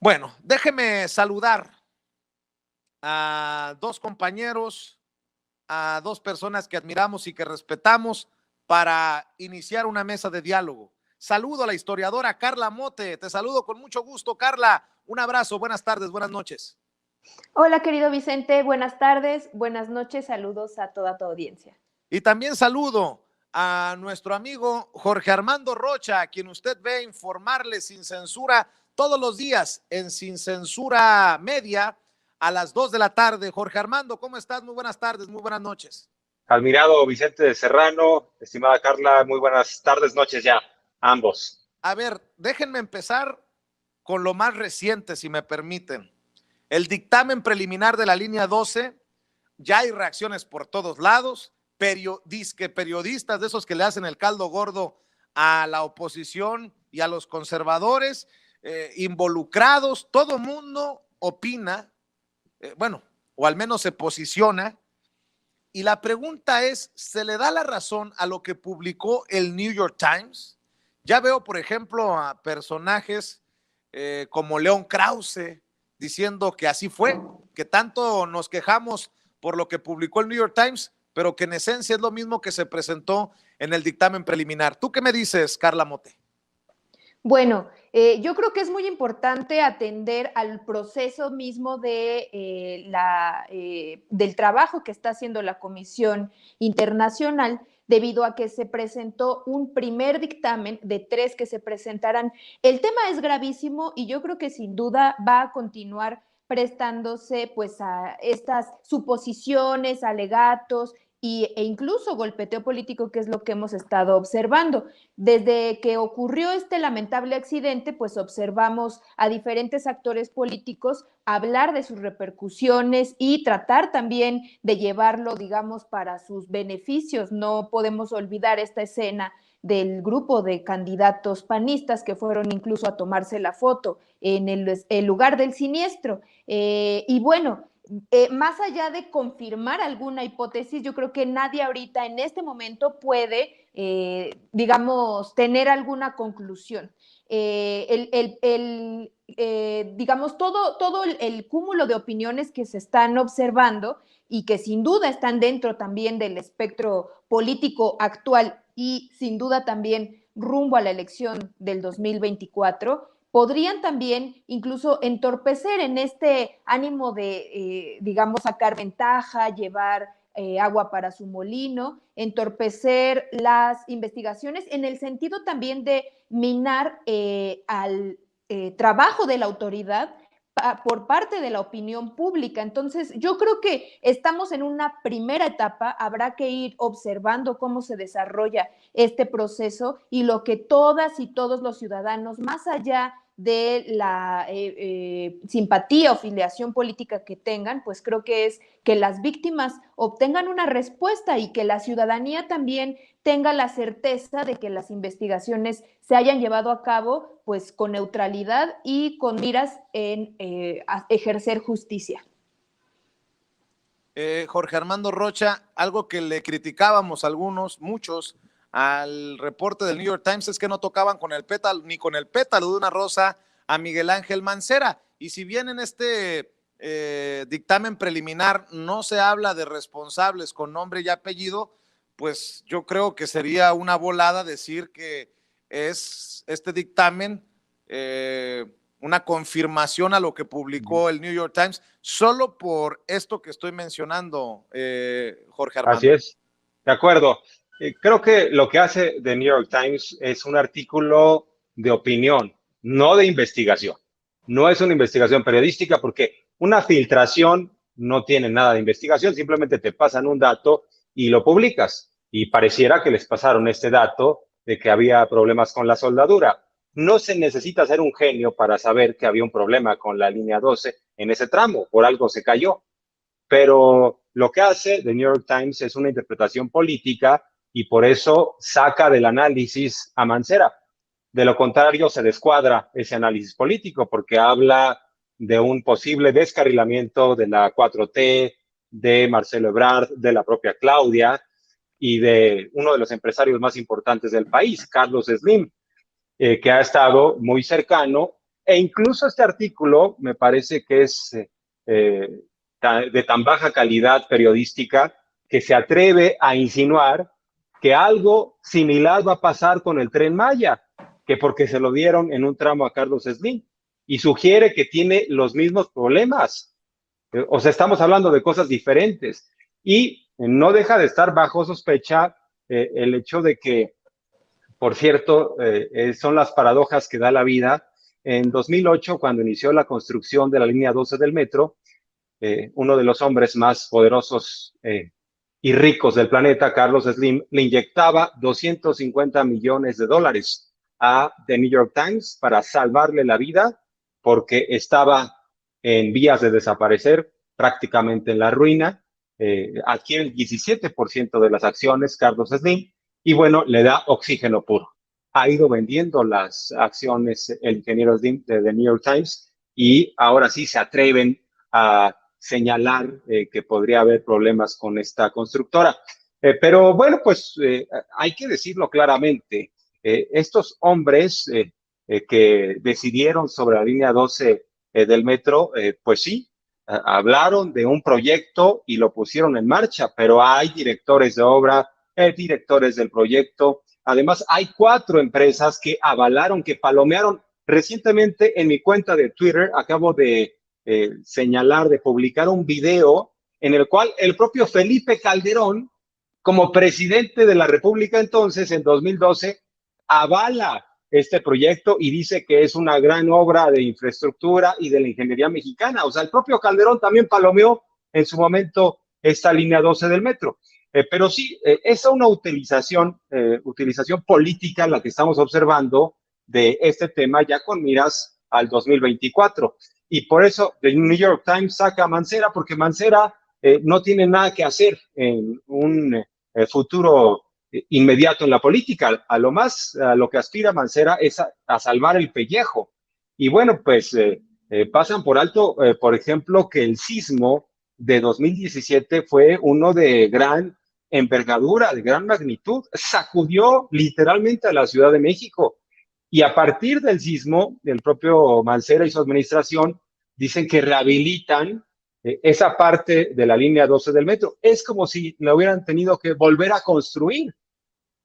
Bueno, déjeme saludar a dos compañeros, a dos personas que admiramos y que respetamos para iniciar una mesa de diálogo. Saludo a la historiadora Carla Mote. Te saludo con mucho gusto, Carla. Un abrazo, buenas tardes, buenas noches. Hola, querido Vicente, buenas tardes, buenas noches, saludos a toda tu audiencia. Y también saludo a nuestro amigo Jorge Armando Rocha, a quien usted ve informarle sin censura todos los días en Sin Censura Media a las 2 de la tarde. Jorge Armando, ¿cómo estás? Muy buenas tardes, muy buenas noches. Admirado Vicente de Serrano, estimada Carla, muy buenas tardes, noches ya, ambos. A ver, déjenme empezar con lo más reciente, si me permiten. El dictamen preliminar de la línea 12, ya hay reacciones por todos lados, periodistas de esos que le hacen el caldo gordo a la oposición y a los conservadores, involucrados, todo mundo opina, bueno, o al menos se posiciona. Y la pregunta es, ¿se le da la razón a lo que publicó el New York Times? Ya veo, por ejemplo, a personajes como León Krause diciendo que así fue, que tanto nos quejamos por lo que publicó el New York Times, pero que en esencia es lo mismo que se presentó en el dictamen preliminar. ¿Tú qué me dices, Carla Mote? Bueno, yo creo que es muy importante atender al proceso mismo del trabajo que está haciendo la Comisión Internacional, debido a que se presentó un primer dictamen de 3 que se presentarán. El tema es gravísimo y yo creo que sin duda va a continuar prestándose pues a estas suposiciones, alegatos e incluso golpeteo político, que es lo que hemos estado observando. Desde que ocurrió este lamentable accidente, pues observamos a diferentes actores políticos hablar de sus repercusiones y tratar también de llevarlo, digamos, para sus beneficios. No podemos olvidar esta escena del grupo de candidatos panistas que fueron incluso a tomarse la foto en el lugar del siniestro. Y bueno, más allá de confirmar alguna hipótesis, yo creo que nadie ahorita en este momento puede, digamos, tener alguna conclusión. Digamos, todo el cúmulo de opiniones que se están observando y que sin duda están dentro también del espectro político actual y sin duda también rumbo a la elección del 2024, podrían también incluso entorpecer en este ánimo de, digamos, sacar ventaja, llevar agua para su molino, entorpecer las investigaciones en el sentido también de minar al trabajo de la autoridad por parte de la opinión pública. Entonces, yo creo que estamos en una primera etapa, habrá que ir observando cómo se desarrolla este proceso y lo que todas y todos los ciudadanos, más allá de la simpatía o filiación política que tengan, pues creo que es que las víctimas obtengan una respuesta y que la ciudadanía también tenga la certeza de que las investigaciones se hayan llevado a cabo pues con neutralidad y con miras en ejercer justicia. Jorge Armando Rocha, algo que le criticábamos algunos, muchos, al reporte del New York Times es que no tocaban con el pétalo, ni con el pétalo de una rosa a Miguel Ángel Mancera. Y si bien en este dictamen preliminar no se habla de responsables con nombre y apellido, pues yo creo que sería una volada decir que es este dictamen una confirmación a lo que publicó el New York Times, solo por esto que estoy mencionando, Jorge Armando. Así es, de acuerdo. Creo que lo que hace The New York Times es un artículo de opinión, no de investigación. No es una investigación periodística porque una filtración no tiene nada de investigación, simplemente te pasan un dato y lo publicas. Y pareciera que les pasaron este dato de que había problemas con la soldadura. No se necesita ser un genio para saber que había un problema con la línea 12 en ese tramo, por algo se cayó. Pero lo que hace The New York Times es una interpretación política y por eso saca del análisis a Mancera. De lo contrario, se descuadra ese análisis político porque habla de un posible descarrilamiento de la 4T, de Marcelo Ebrard, de la propia Claudia y de uno de los empresarios más importantes del país, Carlos Slim, que ha estado muy cercano E incluso este artículo me parece que es de tan baja calidad periodística que se atreve a insinuar que algo similar va a pasar con el Tren Maya, que porque se lo dieron en un tramo a Carlos Slim, y sugiere que tiene los mismos problemas. O sea, estamos hablando de cosas diferentes. Y no deja de estar bajo sospecha el hecho de que, por cierto, son las paradojas que da la vida. En 2008, cuando inició la construcción de la línea 12 del metro, uno de los hombres más poderosos y ricos del planeta, Carlos Slim, le inyectaba $250 millones a The New York Times para salvarle la vida porque estaba en vías de desaparecer, prácticamente en la ruina. Adquiere el 17% de las acciones Carlos Slim y bueno, le da oxígeno puro. Ha ido vendiendo las acciones el ingeniero Slim de The New York Times y ahora sí se atreven a señalar que podría haber problemas con esta constructora. Pero bueno, pues hay que decirlo claramente. Estos hombres que decidieron sobre la línea 12 del metro, pues sí, hablaron de un proyecto y lo pusieron en marcha, pero hay directores de obra, directores del proyecto. Además, hay 4 empresas que avalaron, que palomearon. Recientemente en mi cuenta de Twitter acabo de señalar, de publicar un video en el cual el propio Felipe Calderón, como presidente de la República entonces, en 2012, avala este proyecto y dice que es una gran obra de infraestructura y de la ingeniería mexicana. O sea, el propio Calderón también palomeó en su momento esta línea 12 del metro. Pero sí, es una utilización política la que estamos observando de este tema ya con miras al 2024. Y por eso The New York Times saca a Mancera, porque Mancera no tiene nada que hacer en un futuro inmediato en la política. A lo que aspira Mancera es a salvar el pellejo. Y bueno, pues pasan por alto, por ejemplo, que el sismo de 2017 fue uno de gran envergadura, de gran magnitud, sacudió literalmente a la Ciudad de México. Y a partir del sismo, el propio Mancera y su administración dicen que rehabilitan esa parte de la línea 12 del metro. Es como si la hubieran tenido que volver a construir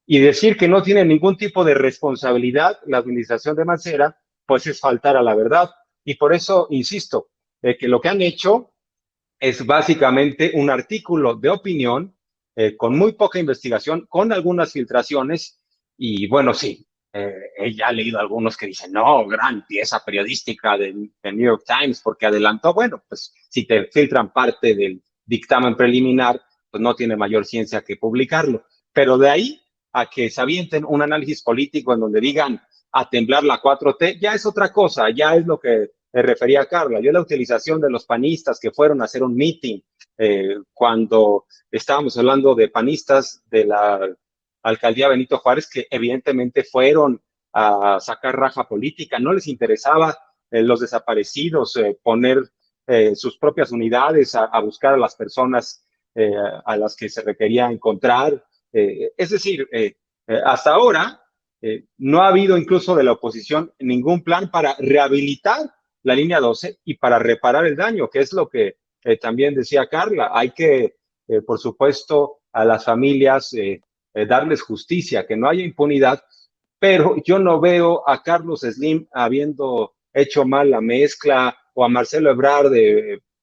y decir que no tiene ningún tipo de responsabilidad la administración de Mancera, pues es faltar a la verdad. Y por eso insisto, que lo que han hecho es básicamente un artículo de opinión con muy poca investigación, con algunas filtraciones. Y bueno, sí, ya he leído algunos que dicen, no, gran pieza periodística de New York Times porque adelantó. Bueno, pues si te filtran parte del dictamen preliminar, pues no tiene mayor ciencia que publicarlo. Pero de ahí a que se avienten un análisis político en donde digan a temblar la 4T, ya es otra cosa, ya es lo que me refería a Carla. Yo la utilización de los panistas que fueron a hacer un meeting cuando estábamos hablando de panistas de la alcaldía Benito Juárez, que evidentemente fueron a sacar raja política, no les interesaba los desaparecidos, poner sus propias unidades a buscar a las personas a las que se requería encontrar. Es decir, hasta ahora no ha habido incluso de la oposición ningún plan para rehabilitar la línea 12 y para reparar el daño, que es lo que también decía Carla. Hay que, por supuesto, a las familias darles justicia, que no haya impunidad, pero yo no veo a Carlos Slim habiendo hecho mal la mezcla o a Marcelo Ebrard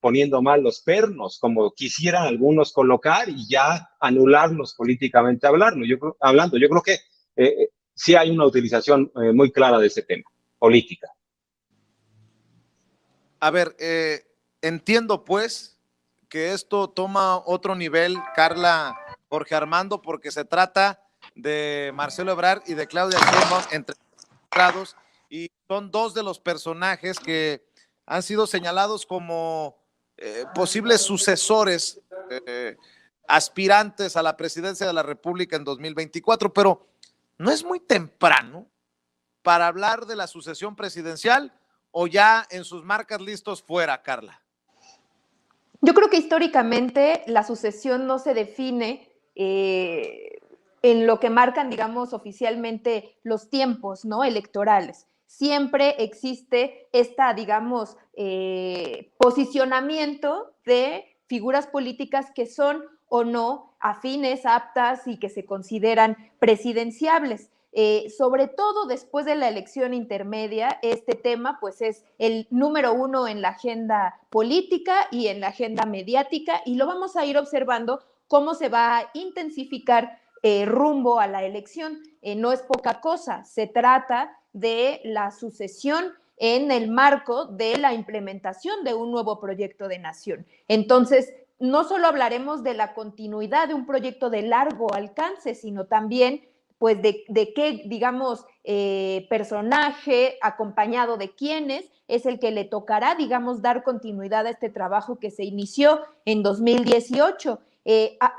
poniendo mal los pernos, como quisieran algunos colocar y ya anularlos políticamente hablando. Yo creo que sí hay una utilización muy clara de ese tema, política. A ver, entiendo pues que esto toma otro nivel, Carla, Jorge Armando, porque se trata de Marcelo Ebrard y de Claudia Sheinbaum entre y son 2 de los personajes que han sido señalados como posibles sucesores, aspirantes a la presidencia de la República en 2024, pero no es muy temprano para hablar de la sucesión presidencial o ya en sus marcas listos fuera, Carla. Yo creo que históricamente la sucesión no se define en lo que marcan, digamos, oficialmente los tiempos, ¿no?, electorales, siempre existe esta, digamos, posicionamiento de figuras políticas que son o no afines, aptas y que se consideran presidenciables. Sobre todo después de la elección intermedia, este tema pues es el número uno en la agenda política y en la agenda mediática, y lo vamos a ir observando cómo se va a intensificar rumbo a la elección. No es poca cosa, se trata de la sucesión en el marco de la implementación de un nuevo proyecto de nación. Entonces, no solo hablaremos de la continuidad de un proyecto de largo alcance, sino también pues de qué, digamos, personaje, acompañado de quiénes, es el que le tocará, digamos, dar continuidad a este trabajo que se inició en 2018.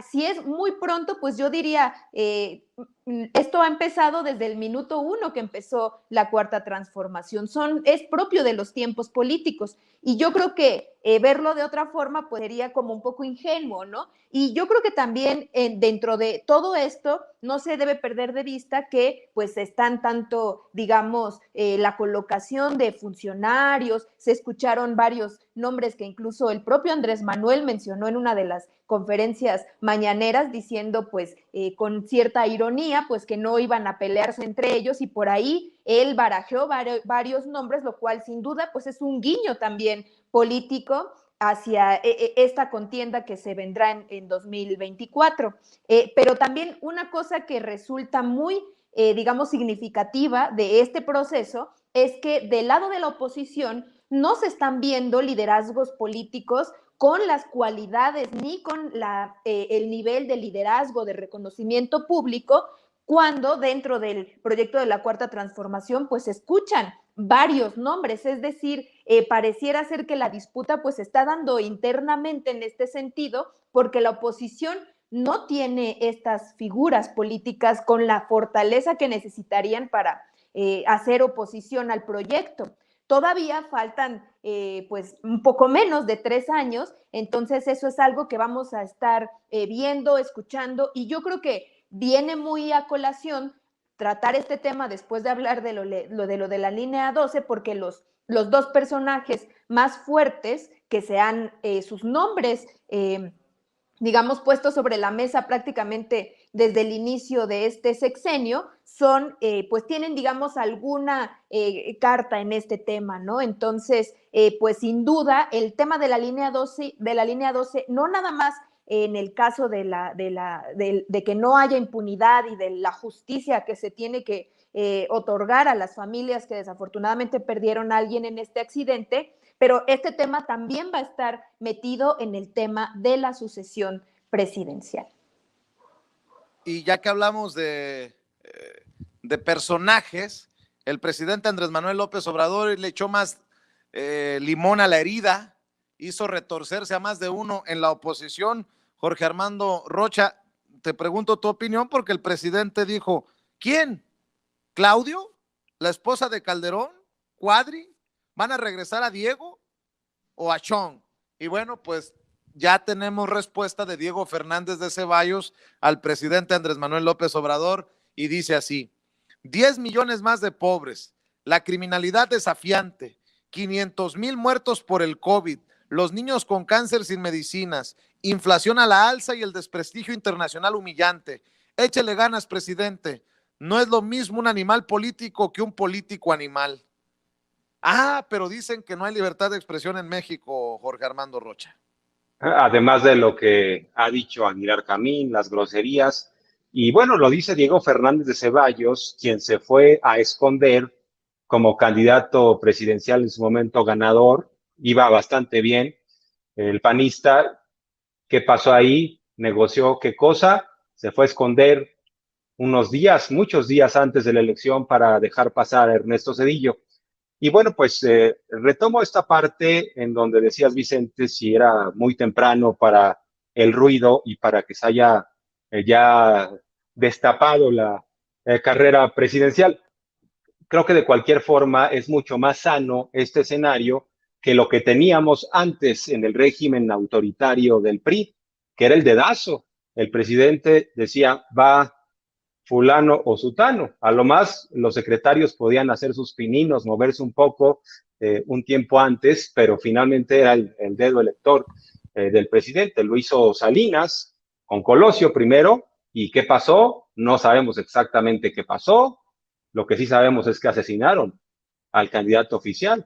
Si es muy pronto, pues yo diría, esto ha empezado desde el minuto 1 que empezó la Cuarta Transformación. Es propio de los tiempos políticos. Y yo creo que verlo de otra forma pues sería como un poco ingenuo, ¿no? Y yo creo que también dentro de todo esto no se debe perder de vista que pues están tanto, digamos, la colocación de funcionarios, se escucharon varios nombres que incluso el propio Andrés Manuel mencionó en una de las conferencias mañaneras, diciendo pues con cierta ironía pues que no iban a pelearse entre ellos, y por ahí él barajeó varios nombres, lo cual sin duda pues es un guiño también político hacia esta contienda que se vendrá en 2024. Pero también una cosa que resulta muy, digamos, significativa de este proceso es que del lado de la oposición no se están viendo liderazgos políticos con las cualidades ni con el nivel de liderazgo, de reconocimiento público, cuando dentro del proyecto de la Cuarta Transformación pues se escuchan varios nombres, es decir, pareciera ser que la disputa pues se está dando internamente en este sentido, porque la oposición no tiene estas figuras políticas con la fortaleza que necesitarían para hacer oposición al proyecto. Todavía faltan pues un poco menos de 3 años, entonces eso es algo que vamos a estar viendo, escuchando, y yo creo que viene muy a colación tratar este tema después de hablar de lo de la línea 12, porque los dos personajes más fuertes que se han sus nombres digamos, puestos sobre la mesa prácticamente desde el inicio de este sexenio, son, pues tienen, digamos, alguna carta en este tema, ¿no? Entonces, pues sin duda, el tema de la línea 12, no nada más en el caso de que no haya impunidad y de la justicia que se tiene que otorgar a las familias que desafortunadamente perdieron a alguien en este accidente, pero este tema también va a estar metido en el tema de la sucesión presidencial. Y ya que hablamos de personajes, el presidente Andrés Manuel López Obrador le echó más limón a la herida, hizo retorcerse a más de uno en la oposición. Jorge Armando Rocha, te pregunto tu opinión, porque el presidente dijo, ¿quién? ¿Claudio? ¿La esposa de Calderón? ¿Cuadri? ¿Van a regresar a Diego o a Chong? Y bueno, pues ya tenemos respuesta de Diego Fernández de Ceballos al presidente Andrés Manuel López Obrador, y dice así: 10 millones más de pobres, la criminalidad desafiante, 500,000 muertos por el COVID, los niños con cáncer sin medicinas, inflación a la alza y el desprestigio internacional humillante. Échele ganas, presidente. No es lo mismo un animal político que un político animal. Ah, pero dicen que no hay libertad de expresión en México, Jorge Armando Rocha. Además de lo que ha dicho Aguilar Camín, las groserías, y bueno, lo dice Diego Fernández de Ceballos, quien se fue a esconder como candidato presidencial en su momento ganador, iba bastante bien, el panista. ¿Qué pasó ahí? Negoció qué cosa, se fue a esconder unos días, muchos días antes de la elección para dejar pasar a Ernesto Zedillo. Y bueno, pues retomo esta parte en donde decías, Vicente, si era muy temprano para el ruido y para que se haya ya destapado la carrera presidencial. Creo que de cualquier forma es mucho más sano este escenario que lo que teníamos antes en el régimen autoritario del PRI, que era el dedazo. El presidente decía, va fulano o sutano. A lo más los secretarios podían hacer sus pininos, moverse un poco un tiempo antes, pero finalmente era el dedo elector del presidente. Lo hizo Salinas con Colosio primero. ¿Y qué pasó? No sabemos exactamente qué pasó. Lo que sí sabemos es que asesinaron al candidato oficial.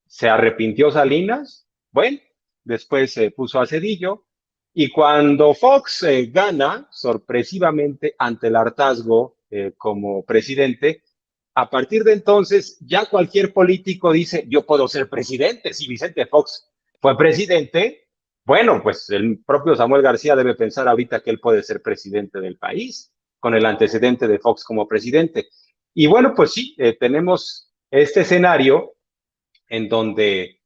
Se arrepintió Salinas, bueno, después se puso a Cedillo, y cuando Fox gana sorpresivamente ante el hartazgo como presidente, a partir de entonces ya cualquier político dice, yo puedo ser presidente. Si Vicente Fox fue presidente, bueno, pues el propio Samuel García debe pensar ahorita que él puede ser presidente del país, con el antecedente de Fox como presidente. Y bueno, pues sí, tenemos este escenario en donde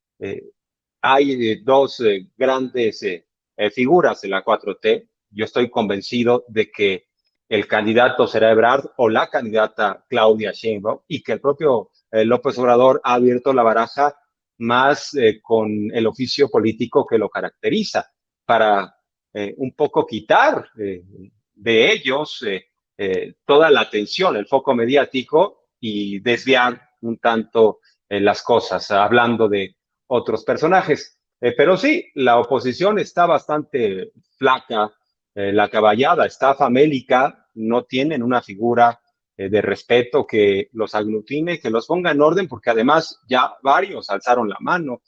hay dos grandes figuras de la 4T. Yo estoy convencido de que el candidato será Ebrard o la candidata Claudia Sheinbaum, y que el propio López Obrador ha abierto la baraja más con el oficio político que lo caracteriza, para un poco quitar de ellos toda la atención, el foco mediático, y desviar un tanto las cosas, hablando de otros personajes. Pero sí, la oposición está bastante flaca, la caballada está famélica, no tienen una figura de respeto que los aglutine, que los ponga en orden, porque además ya varios alzaron la mano,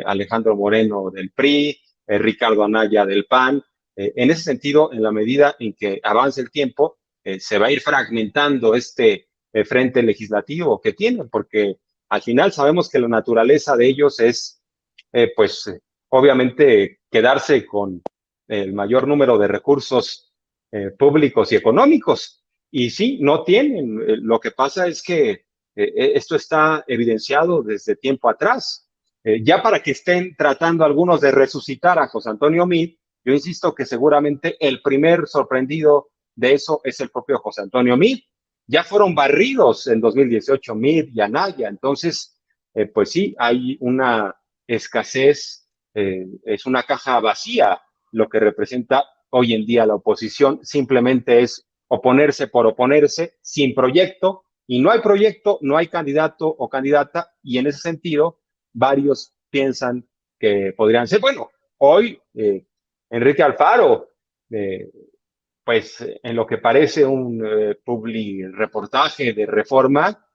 Alejandro Moreno del PRI, Ricardo Anaya del PAN. En ese sentido, en la medida en que avance el tiempo, se va a ir fragmentando este frente legislativo que tienen, porque al final sabemos que la naturaleza de ellos es, obviamente, quedarse con el mayor número de recursos públicos y económicos. Y sí, no tienen. Lo que pasa es que esto está evidenciado desde tiempo atrás. Ya para que estén tratando algunos de resucitar a José Antonio Meade, yo insisto que seguramente el primer sorprendido de eso es el propio José Antonio Meade. Ya fueron barridos en 2018 Meade y Anaya. Entonces, pues sí, hay una escasez, es una caja vacía lo que representa hoy en día la oposición. Simplemente es oponerse por oponerse, sin proyecto, y no hay proyecto, no hay candidato o candidata, y en ese sentido, varios piensan que podrían ser, bueno, hoy Enrique Alfaro, pues en lo que parece un publi reportaje de Reforma,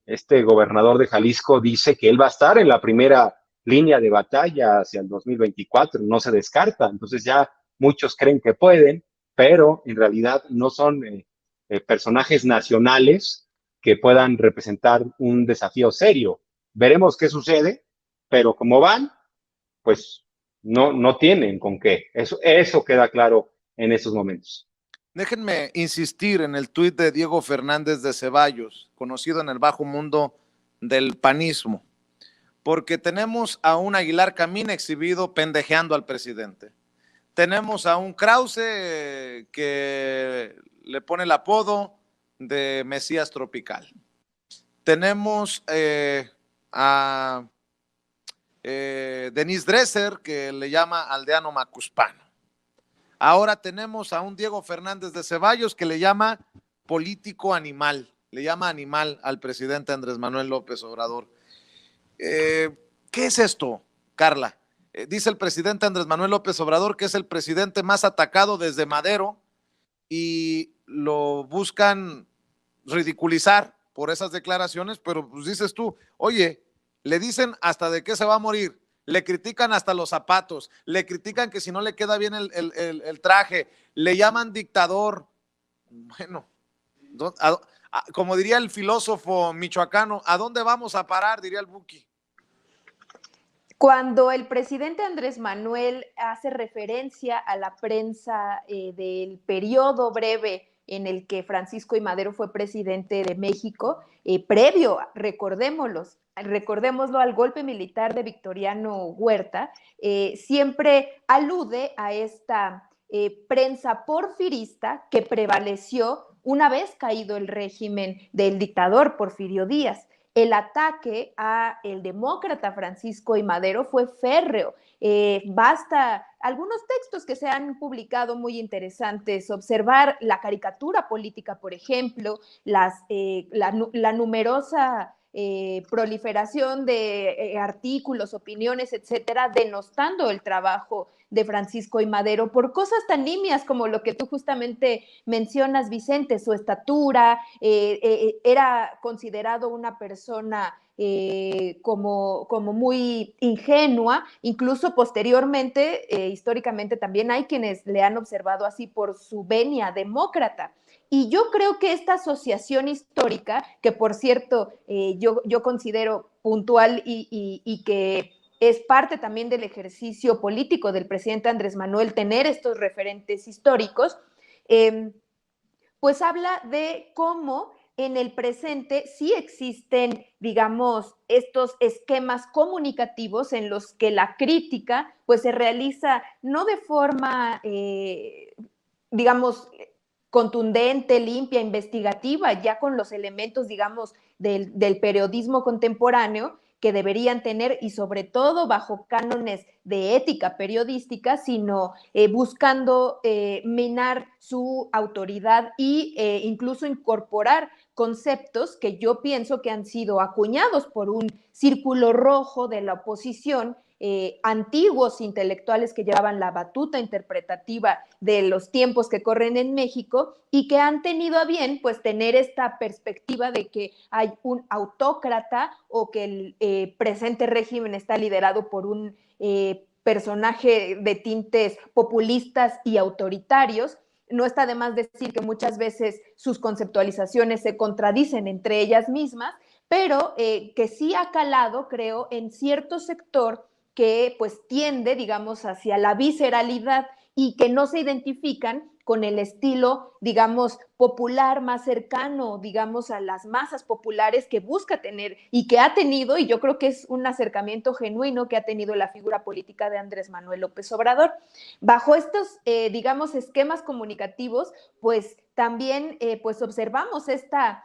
este gobernador de Jalisco dice que él va a estar en la primera línea de batalla hacia el 2024, no se descarta. Entonces ya muchos creen que pueden, pero en realidad no son personajes nacionales que puedan representar un desafío serio. Veremos qué sucede, pero como van, pues no tienen con qué. Eso queda claro en esos momentos. Déjenme insistir en el tuit de Diego Fernández de Ceballos, conocido en el bajo mundo del panismo, porque tenemos a un Aguilar Camín exhibido pendejeando al presidente. Tenemos a un Krause que le pone el apodo de Mesías Tropical. Tenemos a Denise Dresser, que le llama aldeano macuspano. Ahora tenemos a un Diego Fernández de Ceballos que le llama político animal, le llama animal al presidente Andrés Manuel López Obrador. ¿Qué es esto, Carla? Dice el presidente Andrés Manuel López Obrador que es el presidente más atacado desde Madero, y lo buscan ridiculizar por esas declaraciones, pero pues dices tú, oye, le dicen hasta de qué se va a morir, le critican hasta los zapatos, le critican que si no le queda bien el traje, le llaman dictador. Bueno, como diría el filósofo michoacano, ¿a dónde vamos a parar? Diría el Buki. Cuando el presidente Andrés Manuel hace referencia a la prensa del periodo breve en el que Francisco I. Madero fue presidente de México, previo, recordémoslo al golpe militar de Victoriano Huerta, siempre alude a esta prensa porfirista que prevaleció una vez caído el régimen del dictador Porfirio Díaz. el ataque a el demócrata Francisco I. Madero fue férreo. Basta algunos textos que se han publicado muy interesantes, observar la caricatura política, por ejemplo, la numerosa proliferación de artículos, opiniones, etcétera, denostando el trabajo de Francisco I. Madero por cosas tan nimias como lo que tú justamente mencionas, Vicente, su estatura, era considerado una persona como muy ingenua, incluso posteriormente, históricamente también hay quienes le han observado así por su venia demócrata. Y yo creo que esta asociación histórica, que por cierto yo considero puntual y que es parte también del ejercicio político del presidente Andrés Manuel tener estos referentes históricos, pues habla de cómo en el presente sí existen, digamos, estos esquemas comunicativos en los que la crítica pues se realiza no de forma, digamos, contundente, limpia, investigativa, ya con los elementos, digamos, del periodismo contemporáneo que deberían tener y sobre todo bajo cánones de ética periodística, sino buscando minar su autoridad y incluso incorporar conceptos que yo pienso que han sido acuñados por un círculo rojo de la oposición, antiguos intelectuales que llevaban la batuta interpretativa de los tiempos que corren en México y que han tenido a bien pues tener esta perspectiva de que hay un autócrata o que el presente régimen está liderado por un personaje de tintes populistas y autoritarios. No está de más decir que muchas veces sus conceptualizaciones se contradicen entre ellas mismas, pero que sí ha calado, creo, en cierto sector que pues tiende, digamos, hacia la visceralidad y que no se identifican con el estilo, digamos, popular más cercano, digamos, a las masas populares que busca tener y que ha tenido, y yo creo que es un acercamiento genuino que ha tenido la figura política de Andrés Manuel López Obrador. Bajo estos, digamos, esquemas comunicativos, pues también pues observamos esta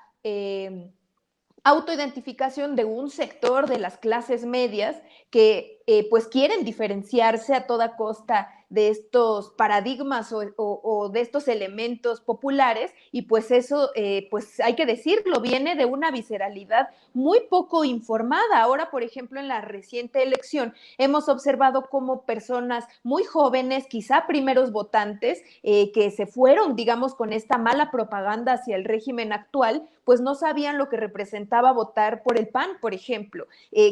autoidentificación de un sector de las clases medias que pues quieren diferenciarse a toda costa de estos paradigmas o de estos elementos populares y pues eso, pues hay que decirlo, viene de una visceralidad muy poco informada. Ahora, por ejemplo, en la reciente elección hemos observado cómo personas muy jóvenes, quizá primeros votantes, que se fueron, digamos, con esta mala propaganda hacia el régimen actual, pues no sabían lo que representaba votar por el PAN, por ejemplo.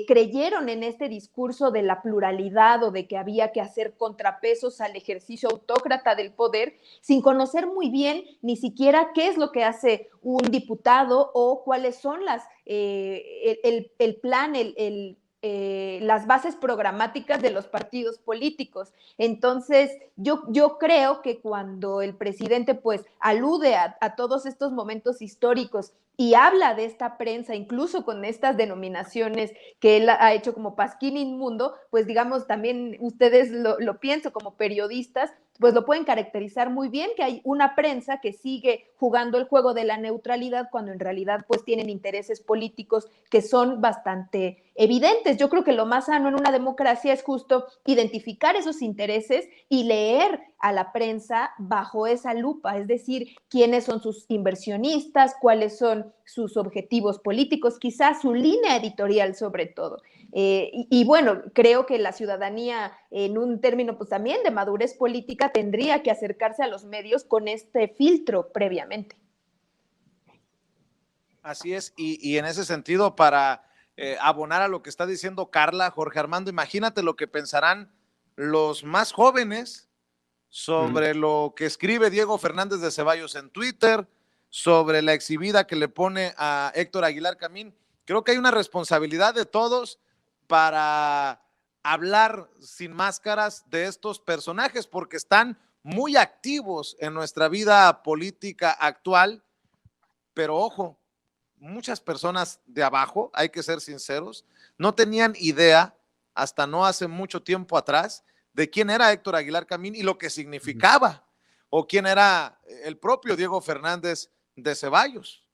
Creyeron en este discurso de la pluralidad o de que había que hacer contrapesos al ejercicio autócrata del poder, sin conocer muy bien ni siquiera qué es lo que hace un diputado o cuáles son el plan, las bases programáticas de los partidos políticos. Entonces, yo creo que cuando el presidente pues alude a todos estos momentos históricos y habla de esta prensa, incluso con estas denominaciones que él ha hecho como pasquín inmundo, pues digamos también ustedes lo pienso como periodistas, pues lo pueden caracterizar muy bien, que hay una prensa que sigue jugando el juego de la neutralidad cuando en realidad pues tienen intereses políticos que son bastante evidentes. Yo creo que lo más sano en una democracia es justo identificar esos intereses y leer a la prensa bajo esa lupa, es decir, quiénes son sus inversionistas, cuáles son sus objetivos políticos, quizás su línea editorial sobre todo. Y bueno, creo que la ciudadanía en un término pues también de madurez política tendría que acercarse a los medios con este filtro previamente. Así es, y en ese sentido para abonar a lo que está diciendo Carla, Jorge Armando, imagínate lo que pensarán los más jóvenes sobre lo que escribe Diego Fernández de Ceballos en Twitter, sobre la exhibida que le pone a Héctor Aguilar Camín. Creo que hay una responsabilidad de todos para hablar sin máscaras de estos personajes porque están muy activos en nuestra vida política actual, pero ojo, muchas personas de abajo, hay que ser sinceros, no tenían idea hasta no hace mucho tiempo atrás de quién era Héctor Aguilar Camín y lo que significaba, o quién era el propio Diego Fernández de Ceballos.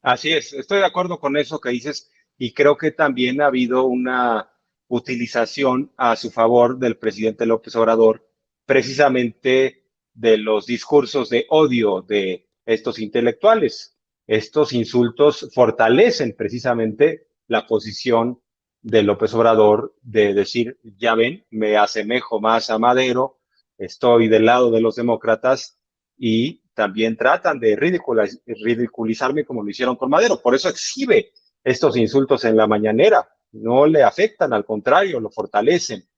Así es, estoy de acuerdo con eso que dices y creo que también ha habido una utilización a su favor del presidente López Obrador, precisamente de los discursos de odio de estos intelectuales. Estos insultos fortalecen precisamente la posición de López Obrador de decir, ya ven, me asemejo más a Madero, estoy del lado de los demócratas y también tratan de ridiculizarme como lo hicieron con Madero. Por eso exhibe estos insultos en la mañanera. No le afectan, al contrario, lo fortalecen.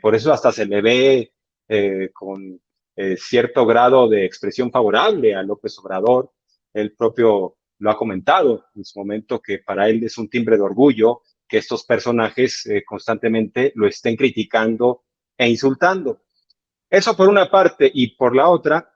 Por eso hasta se le ve con cierto grado de expresión favorable a López Obrador. Él propio lo ha comentado en su momento que para él es un timbre de orgullo que estos personajes constantemente lo estén criticando e insultando. Eso por una parte, y por la otra,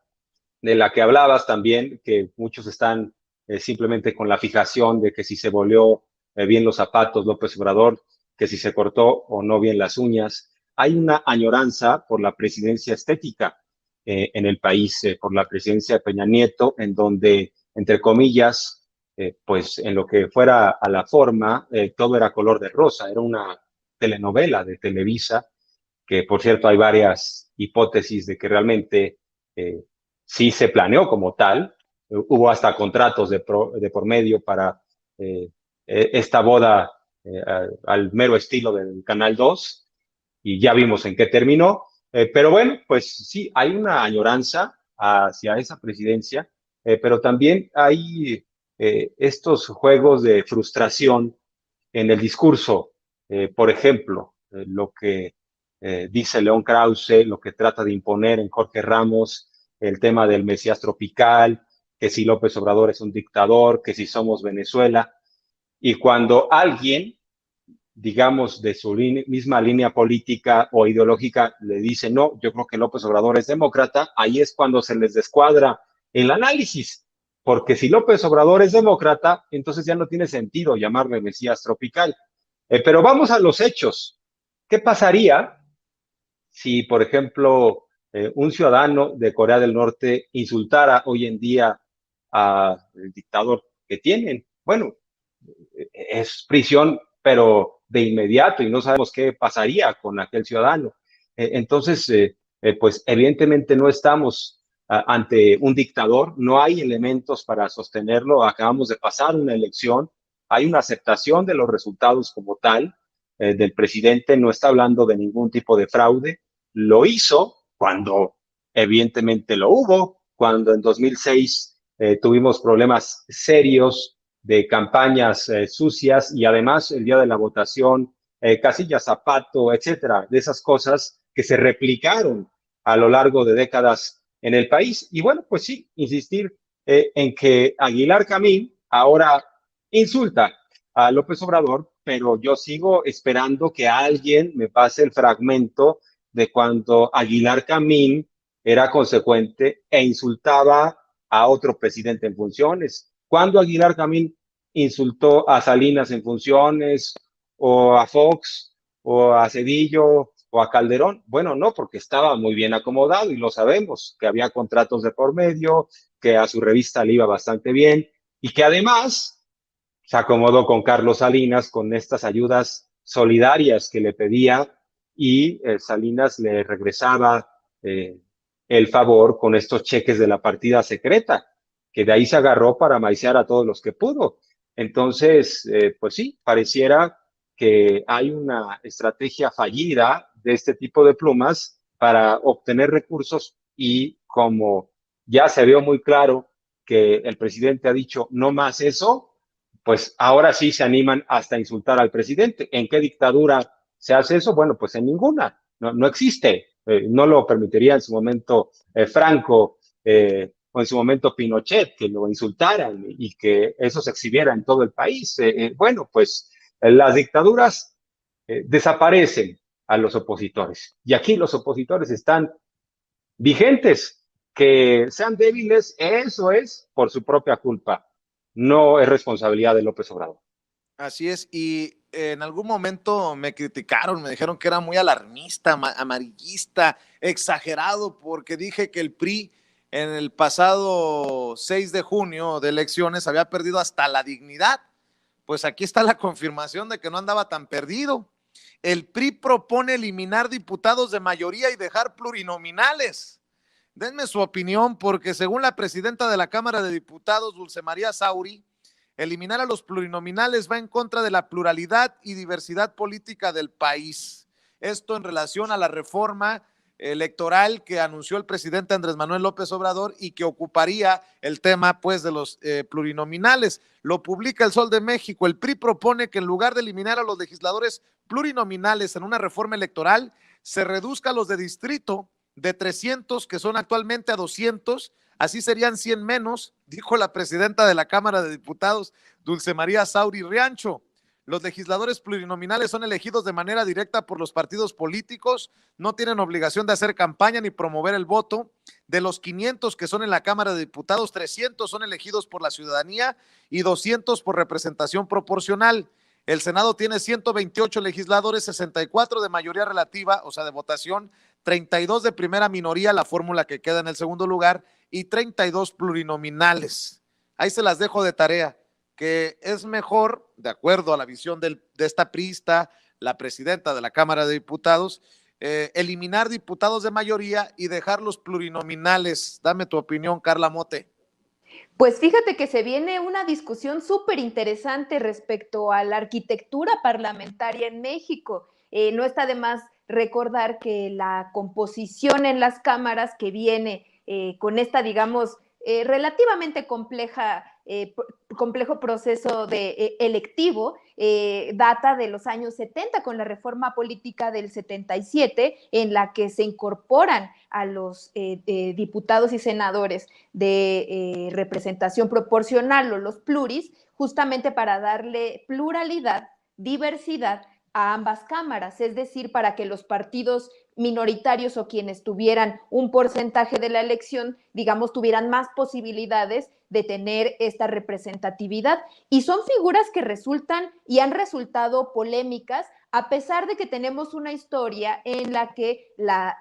de la que hablabas también, que muchos están simplemente con la fijación de que si se volvió bien los zapatos López Obrador, que si se cortó o no bien las uñas. Hay una añoranza por la presidencia estética en el país, por la presidencia de Peña Nieto, en donde, entre comillas, pues en lo que fuera a la forma, todo era color de rosa, era una telenovela de Televisa, que por cierto hay varias hipótesis de que realmente sí se planeó como tal. Hubo hasta contratos de por medio para esta boda al mero estilo del Canal 2 y ya vimos en qué terminó. Pero bueno, pues sí, hay una añoranza hacia esa presidencia, pero también hay estos juegos de frustración en el discurso. Por ejemplo, lo que dice León Krause, lo que trata de imponer en Jorge Ramos, el tema del Mesías tropical, que si López Obrador es un dictador, que si somos Venezuela. Y cuando alguien, digamos, de su misma línea política o ideológica le dice, no, yo creo que López Obrador es demócrata, ahí es cuando se les descuadra el análisis. Porque si López Obrador es demócrata, entonces ya no tiene sentido llamarle Mesías tropical. Pero vamos a los hechos. ¿Qué pasaría si, por ejemplo, un ciudadano de Corea del Norte insultara hoy en día al dictador que tienen? Bueno, es prisión, pero de inmediato y no sabemos qué pasaría con aquel ciudadano. Entonces, pues evidentemente no estamos ante un dictador, no hay elementos para sostenerlo, acabamos de pasar una elección, hay una aceptación de los resultados como tal, del presidente, no está hablando de ningún tipo de fraude, lo hizo cuando evidentemente lo hubo, cuando en 2006 tuvimos problemas serios de campañas sucias y además el día de la votación, casillas zapato, etcétera, de esas cosas que se replicaron a lo largo de décadas en el país. Y bueno, pues sí, insistir en que Aguilar Camín ahora insulta a López Obrador, pero yo sigo esperando que alguien me pase el fragmento de cuando Aguilar Camín era consecuente e insultaba a otro presidente en funciones. Cuando Aguilar Camín insultó a Salinas en funciones, o a Fox, o a Cedillo, o a Calderón. Bueno, no, porque estaba muy bien acomodado y lo sabemos, que había contratos de por medio, que a su revista le iba bastante bien y que además se acomodó con Carlos Salinas con estas ayudas solidarias que le pedía y Salinas le regresaba el favor con estos cheques de la partida secreta, que de ahí se agarró para maiciar a todos los que pudo. Entonces, pues sí, pareciera que hay una estrategia fallida de este tipo de plumas para obtener recursos y como ya se vio muy claro que el presidente ha dicho no más eso, pues ahora sí se animan hasta insultar al presidente. ¿En qué dictadura se hace eso? Bueno, pues en ninguna, no existe. No lo permitiría en su momento Franco o en su momento Pinochet, que lo insultaran y que eso se exhibiera en todo el país. Bueno, pues las dictaduras desaparecen a los opositores. Y aquí los opositores están vigentes. Que sean débiles, eso es por su propia culpa. No es responsabilidad de López Obrador. Así es, y en algún momento me criticaron, me dijeron que era muy alarmista, amarillista, exagerado, porque dije que el PRI en el pasado 6 de junio de elecciones había perdido hasta la dignidad. Pues aquí está la confirmación de que no andaba tan perdido. El PRI propone eliminar diputados de mayoría y dejar plurinominales. Denme su opinión, porque según la presidenta de la Cámara de Diputados, Dulce María Sauri, eliminar a los plurinominales va en contra de la pluralidad y diversidad política del país. Esto en relación a la reforma electoral que anunció el presidente Andrés Manuel López Obrador y que ocuparía el tema pues de los plurinominales. Lo publica El Sol de México. El PRI propone que en lugar de eliminar a los legisladores plurinominales en una reforma electoral, se reduzca a los de distrito de 300, que son actualmente a 200, así serían 100 menos, dijo la presidenta de la Cámara de Diputados, Dulce María Sauri Riancho. Los legisladores plurinominales son elegidos de manera directa por los partidos políticos, no tienen obligación de hacer campaña ni promover el voto. De los 500 que son en la Cámara de Diputados, 300 son elegidos por la ciudadanía y 200 por representación proporcional. El Senado tiene 128 legisladores, 64 de mayoría relativa, o sea, de votación, 32 de primera minoría, la fórmula que queda en el segundo lugar, y 32 plurinominales. Ahí se las dejo de tarea, que es mejor, de acuerdo a la visión de esta priista, la presidenta de la Cámara de Diputados, eliminar diputados de mayoría y dejar los plurinominales. Dame tu opinión, Carla Mote. Pues fíjate que se viene una discusión súper interesante respecto a la arquitectura parlamentaria en México. No está de más recordar que la composición en las cámaras que viene con esta, digamos, relativamente complejo proceso electivo, data de los años 70 con la reforma política del 77, en la que se incorporan a los diputados y senadores de representación proporcional o los pluris, justamente para darle pluralidad, diversidad a ambas cámaras, es decir, para que los partidos minoritarios o quienes tuvieran un porcentaje de la elección, digamos, tuvieran más posibilidades de tener esta representatividad. Y son figuras que resultan y han resultado polémicas, a pesar de que tenemos una historia en la que la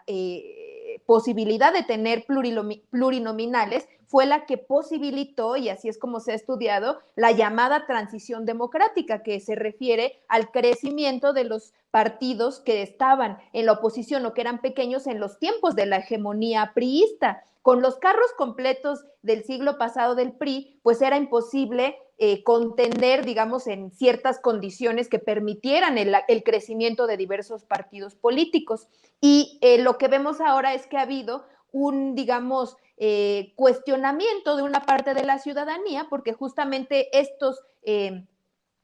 posibilidad de tener plurinominales fue la que posibilitó, y así es como se ha estudiado, la llamada transición democrática, que se refiere al crecimiento de los partidos que estaban en la oposición o que eran pequeños en los tiempos de la hegemonía priista. Con los carros completos del siglo pasado del PRI, pues era imposible contender, digamos, en ciertas condiciones que permitieran el crecimiento de diversos partidos políticos. Y lo que vemos ahora es que ha habido un, digamos, cuestionamiento de una parte de la ciudadanía, porque justamente estos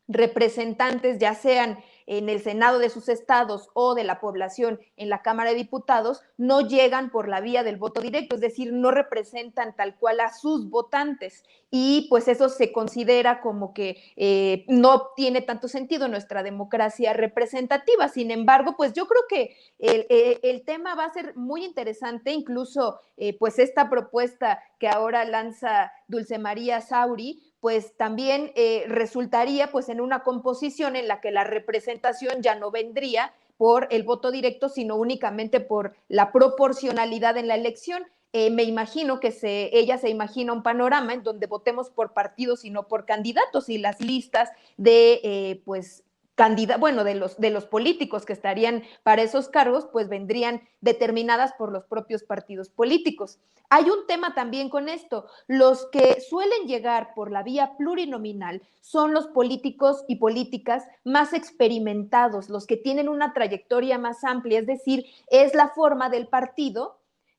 representantes, ya sean en el Senado de sus estados o de la población en la Cámara de Diputados, no llegan por la vía del voto directo, es decir, no representan tal cual a sus votantes, y pues eso se considera como que no tiene tanto sentido en nuestra democracia representativa. Sin embargo, pues yo creo que el tema va a ser muy interesante, incluso pues esta propuesta que ahora lanza Dulce María Sauri, pues también resultaría pues en una composición en la que la representación ya no vendría por el voto directo, sino únicamente por la proporcionalidad en la elección. Me imagino que ella se imagina un panorama en donde votemos por partidos y no por candidatos, y las listas de pues de los políticos que estarían para esos cargos, pues vendrían determinadas por los propios partidos políticos. Hay un tema también con esto. Los que suelen llegar por la vía plurinominal son los políticos y políticas más experimentados, los que tienen una trayectoria más amplia, es decir, es la forma del partido,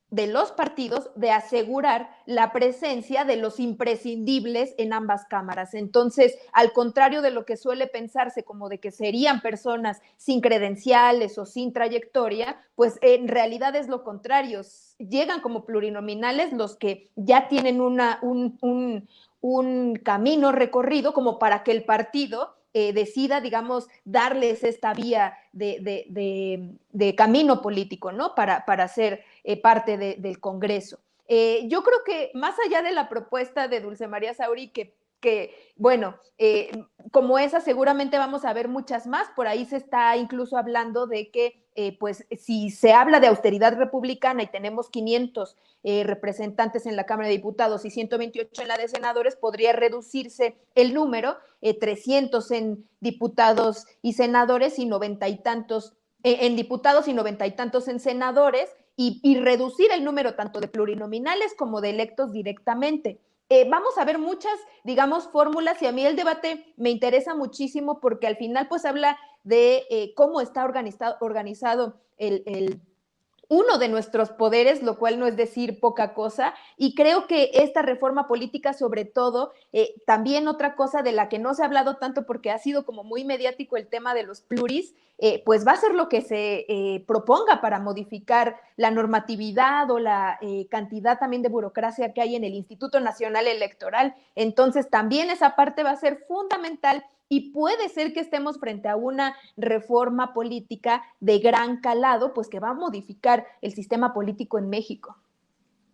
de los partidos, de asegurar la presencia de los imprescindibles en ambas cámaras. Entonces, al contrario de lo que suele pensarse como de que serían personas sin credenciales o sin trayectoria, pues en realidad es lo contrario. Llegan como plurinominales los que ya tienen un camino recorrido como para que el partido decida, digamos, darles esta vía de camino político, ¿no? Para ser parte del Congreso. Yo creo que más allá de la propuesta de Dulce María Sauri, bueno, como esa seguramente vamos a ver muchas más. Por ahí se está incluso hablando de que pues si se habla de austeridad republicana y tenemos 500 representantes en la Cámara de Diputados y 128 en la de senadores, podría reducirse el número, 300 en diputados y senadores y 90 y tantos en diputados y 90 y tantos en senadores, y reducir el número tanto de plurinominales como de electos directamente. Vamos a ver muchas, digamos, fórmulas, y a mí el debate me interesa muchísimo porque al final pues habla de cómo está organizado uno de nuestros poderes, lo cual no es decir poca cosa, y creo que esta reforma política, sobre todo, también otra cosa de la que no se ha hablado tanto porque ha sido como muy mediático el tema de los pluris, pues va a ser lo que se proponga para modificar la normatividad o la cantidad también de burocracia que hay en el Instituto Nacional Electoral. Entonces también esa parte va a ser fundamental, y puede ser que estemos frente a una reforma política de gran calado, pues que va a modificar el sistema político en México.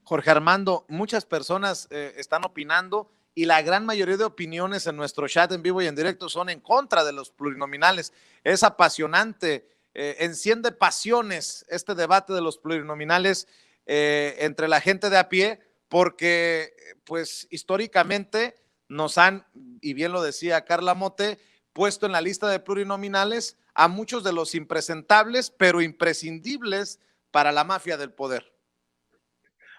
Jorge Armando, muchas personas están opinando, y la gran mayoría de opiniones en nuestro chat en vivo y en directo son en contra de los plurinominales. Es apasionante, enciende pasiones este debate de los plurinominales entre la gente de a pie, porque pues históricamente nos han, y bien lo decía Carla Mote, puesto en la lista de plurinominales a muchos de los impresentables, pero imprescindibles para la mafia del poder.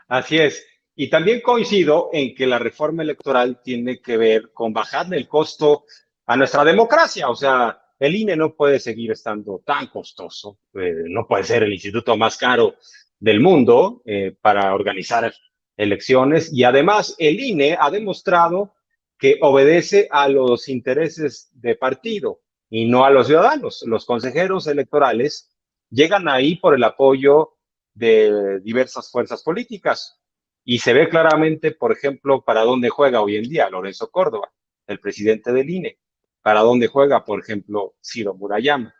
Así es. Y también coincido en que la reforma electoral tiene que ver con bajarle el costo a nuestra democracia. O sea, el INE no puede seguir estando tan costoso, no puede ser el instituto más caro del mundo para organizar elecciones. Y además, el INE ha demostrado que obedece a los intereses de partido y no a los ciudadanos. Los consejeros electorales llegan ahí por el apoyo de diversas fuerzas políticas, y se ve claramente, por ejemplo, para dónde juega hoy en día Lorenzo Córdoba, el presidente del INE, para dónde juega, por ejemplo, Ciro Murayama.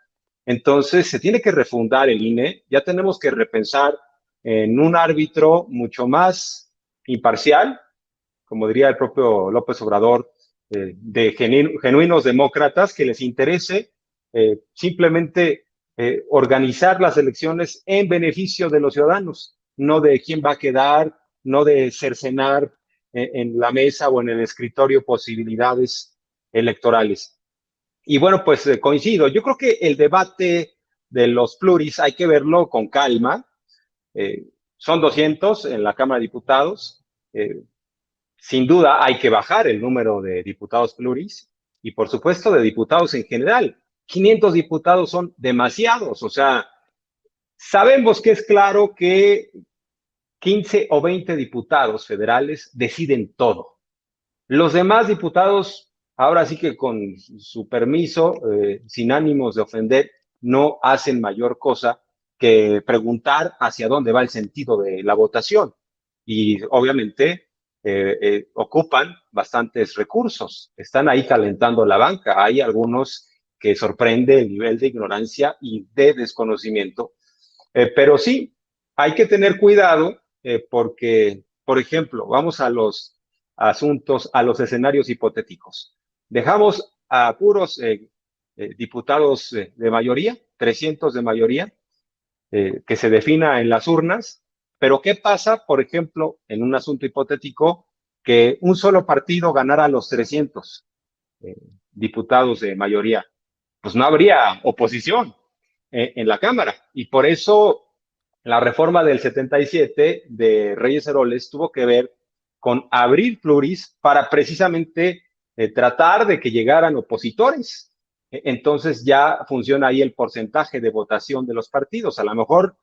Entonces, se tiene que refundar el INE, ya tenemos que repensar en un árbitro mucho más imparcial, como diría el propio López Obrador, de genuinos demócratas, que les interese simplemente organizar las elecciones en beneficio de los ciudadanos, no de quién va a quedar, no de cercenar en la mesa o en el escritorio posibilidades electorales. Y bueno, pues coincido. Yo creo que el debate de los pluris hay que verlo con calma. Son 200 en la Cámara de Diputados. Sin duda hay que bajar el número de diputados pluris y, por supuesto, de diputados en general. 500 diputados son demasiados. O sea, sabemos que es claro que 15 o 20 diputados federales deciden todo. Los demás diputados, ahora sí que con su permiso, sin ánimos de ofender, no hacen mayor cosa que preguntar hacia dónde va el sentido de la votación. Y obviamente ocupan bastantes recursos, están ahí calentando la banca. Hay algunos que sorprende el nivel de ignorancia y de desconocimiento, pero sí, hay que tener cuidado porque, por ejemplo, vamos a los asuntos, a los escenarios hipotéticos. Dejamos a puros diputados de mayoría, 300 de mayoría, que se defina en las urnas, pero ¿qué pasa, por ejemplo, en un asunto hipotético, que un solo partido ganara los 300 diputados de mayoría? Pues no habría oposición en la Cámara, y por eso la reforma del 77 de Reyes Heroles tuvo que ver con abrir pluris para precisamente tratar de que llegaran opositores. Entonces ya funciona ahí el porcentaje de votación de los partidos. A lo mejor,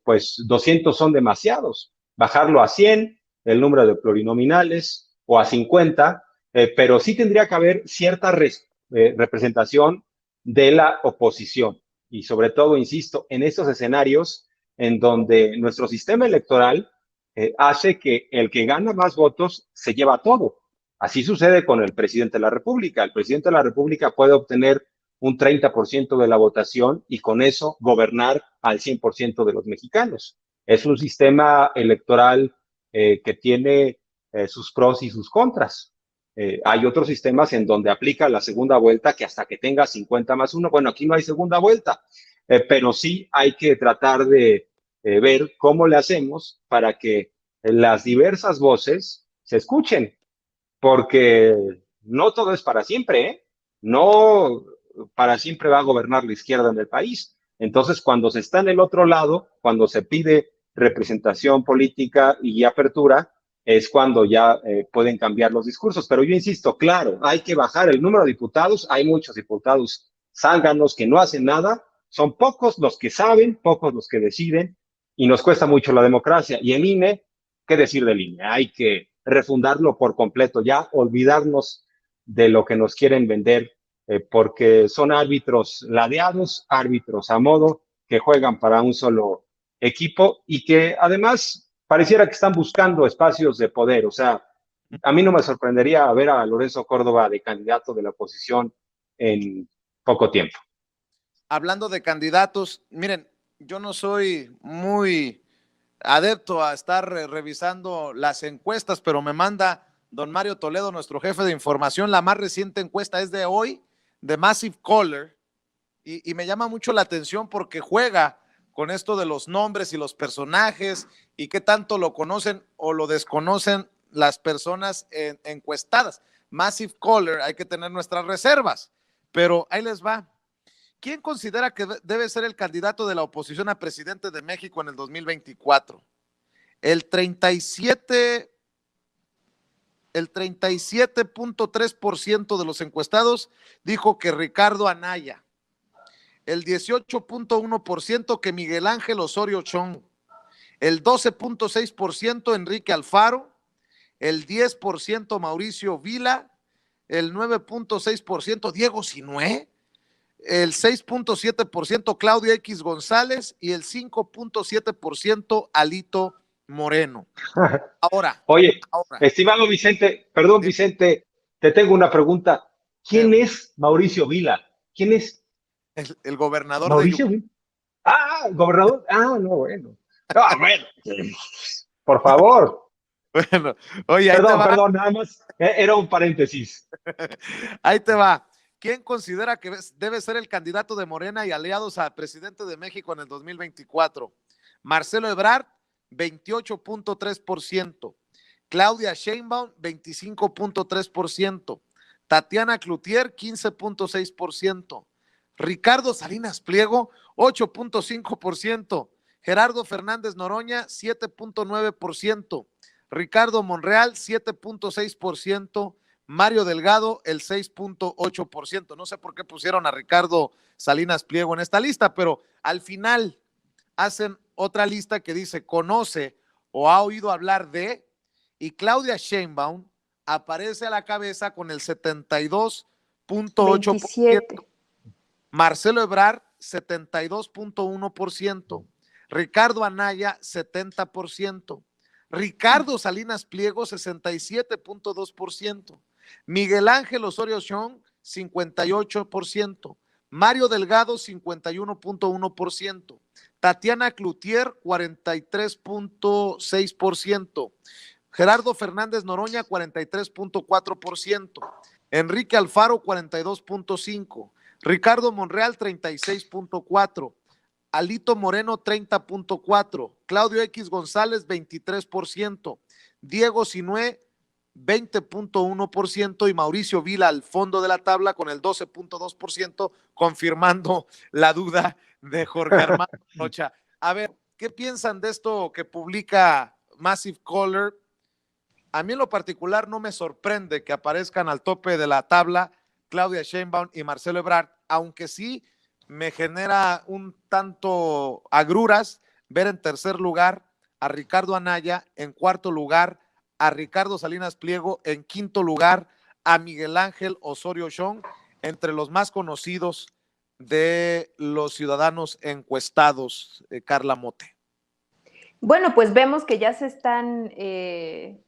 pues 200 son demasiados. Bajarlo a 100, el número de plurinominales, o a 50, pero sí tendría que haber cierta representación de la oposición. Y sobre todo, insisto, en estos escenarios en donde nuestro sistema electoral hace que el que gana más votos se lleva todo. Así sucede con el presidente de la República. El presidente de la República puede obtener un 30% de la votación y con eso gobernar al 100% de los mexicanos. Es un sistema electoral que tiene sus pros y sus contras. Hay otros sistemas en donde aplica la segunda vuelta, que hasta que tenga 50 más 1, bueno, aquí no hay segunda vuelta. pero sí hay que tratar de ver cómo le hacemos para que las diversas voces se escuchen, porque no todo es para siempre, ¿eh? No para siempre va a gobernar la izquierda en el país. Entonces, cuando se está en el otro lado, cuando se pide representación política y apertura, es cuando ya pueden cambiar los discursos. Pero yo insisto, claro, hay que bajar el número de diputados. Hay muchos diputados zánganos que no hacen nada. Son pocos los que saben, pocos los que deciden, y nos cuesta mucho la democracia. Y el INE, ¿qué decir del INE? Hay que refundarlo por completo, ya olvidarnos de lo que nos quieren vender, porque son árbitros ladeados, árbitros a modo, que juegan para un solo equipo y que además pareciera que están buscando espacios de poder. O sea, a mí no me sorprendería ver a Lorenzo Córdoba de candidato de la oposición en poco tiempo. Hablando de candidatos, miren, yo no soy muy adepto a estar revisando las encuestas, pero me manda don Mario Toledo, nuestro jefe de información. La más reciente encuesta es de hoy, de Massive Caller, y me llama mucho la atención porque juega con esto de los nombres y los personajes y qué tanto lo conocen o lo desconocen las personas encuestadas. Massive Caller, hay que tener nuestras reservas, pero ahí les va. ¿Quién considera que debe ser el candidato de la oposición a presidente de México en el 2024? El 37, el 37.3% de los encuestados dijo que Ricardo Anaya, el 18.1% que Miguel Ángel Osorio Chong, el 12.6% Enrique Alfaro, el 10% Mauricio Vila, el 9.6% Diego Sinué, el 6.7% Claudia X González y el 5.7% Alito Moreno. Ahora, Oye, estimado Vicente, perdón Vicente, te tengo una pregunta. ¿Quién es Mauricio Vila? ¿Quién es? El gobernador Mauricio de Vila. Ah, gobernador. Ah, no, bueno. Ah, bueno. Por favor. Bueno, oye, ahí te va. Perdón, nada más. Era un paréntesis. Ahí te va. ¿Quién considera que debe ser el candidato de Morena y aliados a presidente de México en el 2024? Marcelo Ebrard, 28.3%. Claudia Sheinbaum, 25.3%. Tatiana Cloutier, 15.6%. Ricardo Salinas Pliego, 8.5%. Gerardo Fernández Noroña, 7.9%. Ricardo Monreal, 7.6%. Mario Delgado, el 6.8%. No sé por qué pusieron a Ricardo Salinas Pliego en esta lista, pero al final hacen otra lista que dice conoce o ha oído hablar de, y Claudia Sheinbaum aparece a la cabeza con el 72.8%. Marcelo Ebrard, 72.1%. Ricardo Anaya, 70%. Ricardo Salinas Pliego, 67.2%. Miguel Ángel Osorio Chong, 58%. Mario Delgado, 51.1%. Tatiana Cloutier, 43.6%. Gerardo Fernández Noroña, 43.4%. Enrique Alfaro, 42.5%. Ricardo Monreal, 36.4%. Alito Moreno, 30.4%. Claudio X González, 23%. Diego Sinué, 20.1%. Y Mauricio Vila al fondo de la tabla con el 12.2%, confirmando la duda de Jorge Armando Rocha. A ver, ¿qué piensan de esto que publica Massive Caller? A mí en lo particular no me sorprende que aparezcan al tope de la tabla Claudia Sheinbaum y Marcelo Ebrard, aunque sí me genera un tanto agruras ver en tercer lugar a Ricardo Anaya, en cuarto lugar a Ricardo Salinas Pliego, en quinto lugar a Miguel Ángel Osorio Chong, entre los más conocidos de los ciudadanos encuestados, Carla Mote. Bueno, pues vemos que ya se están